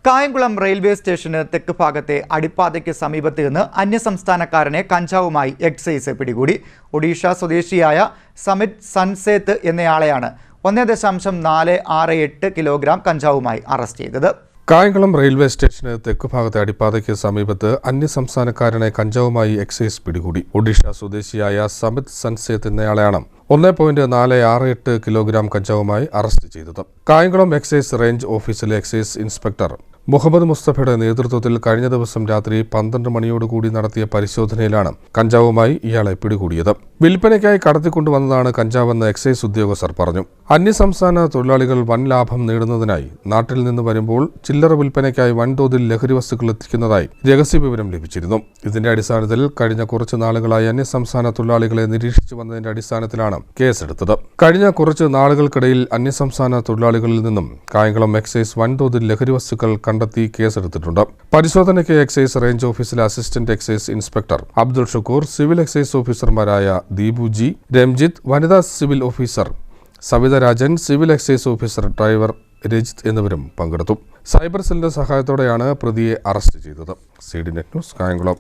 Kayamkulam railway സ്റ്റേഷന് തെക്ക് ഭാഗത്തെ അടിപ്പാതയ്ക്ക് സമീപത്ത് നിന്ന് അന്യസംസ്ഥാനക്കാരനെ കഞ്ചാവുമായി എക്സൈസ് പിടികൂടി. ഒഡീഷ സ്വദേശിയായ സമിത് സൻസേത്ത് എന്നയാളെയാണ് 1.468 കിലോഗ്രാം കഞ്ചാവുമായി അറസ്റ്റ് ചെയ്തത്. കായംകുളം റെയിൽവേ സ്റ്റേഷന് തെക്കുഭാഗത്തെ അടിപ്പാതയ്ക്ക് സമീപത്ത് അന്യസംസ്ഥാനക്കാരനെ കഞ്ചാവുമായി എക്സൈസ് പിടികൂടി. ഒഡീഷ സ്വദേശിയായ സമിത് സൻസേത്ത് എന്നയാളെയാണ് 1.468 കിലോഗ്രാം കഞ്ചാവുമായി അറസ്റ്റ് ചെയ്തത്. കായംകുളം എക്സൈസ് റേഞ്ച് ഓഫീസിലെ എക്സൈസ് ഇൻസ്പെക്ടർ മുഹമ്മദ് മുസ്തഫയുടെ നേതൃത്വത്തിൽ കഴിഞ്ഞ ദിവസം രാത്രി 12 മണിയോടുകൂടി നടത്തിയ പരിശോധനയിലാണ് കഞ്ചാവുമായി ഇയാളെ പിടികൂടിയത്. വിൽപ്പനയ്ക്കായി കടത്തിക്കൊണ്ടുവന്നതാണ് കഞ്ചാവെന്ന് എക്സൈസ് ഉദ്യോഗസ്ഥർ പറഞ്ഞു. അന്യസംസ്ഥാന തൊഴിലാളികൾ വൻ ലാഭം നേടുന്നതിനായി നാട്ടിൽ നിന്ന് വരുമ്പോൾ ചില്ലറ വിൽപ്പനയ്ക്കായി വൻതോതിൽ ലഹരി വസ്തുക്കൾ എത്തിക്കുന്നതായി രഹസ്യവിവരം ലഭിച്ചിരുന്നു. ഇതിന്റെ അടിസ്ഥാനത്തിൽ കഴിഞ്ഞ കുറച്ച് നാളുകളായി അന്യസംസ്ഥാന തൊഴിലാളികളെ നിരീക്ഷിച്ചു വന്നതിന്റെ അടിസ്ഥാനത്തിലാണ് കേസെടുത്തത്. കഴിഞ്ഞ കുറച്ച് നാളുകൾക്കിടയിൽ അന്യസംസ്ഥാന തൊഴിലാളികളിൽ നിന്നും കായംകുളം എക്സൈസ് വൻതോതിൽ ലഹരി വസ്തുക്കൾ കണ്ടെത്തി കേസെടുത്തിട്ടുണ്ട്. പരിശോധനയ്ക്ക് എക്സൈസ് റേഞ്ച് ഓഫീസിലെ assistant excise inspector Abdul Shukkur, civil excise ഓഫീസർമാരായ ദീപു ജി, രംജിത്ത്, വനിതാ civil officer Savitha Rajan, civil excise officer driver Rajith എന്നിവരും പങ്കെടുത്തു. സൈബർ സെല്ലിന്റെ സഹായത്തോടെയാണ് പ്രതിയെ അറസ്റ്റ് ചെയ്തത്. CDNet news, Kayamkulam.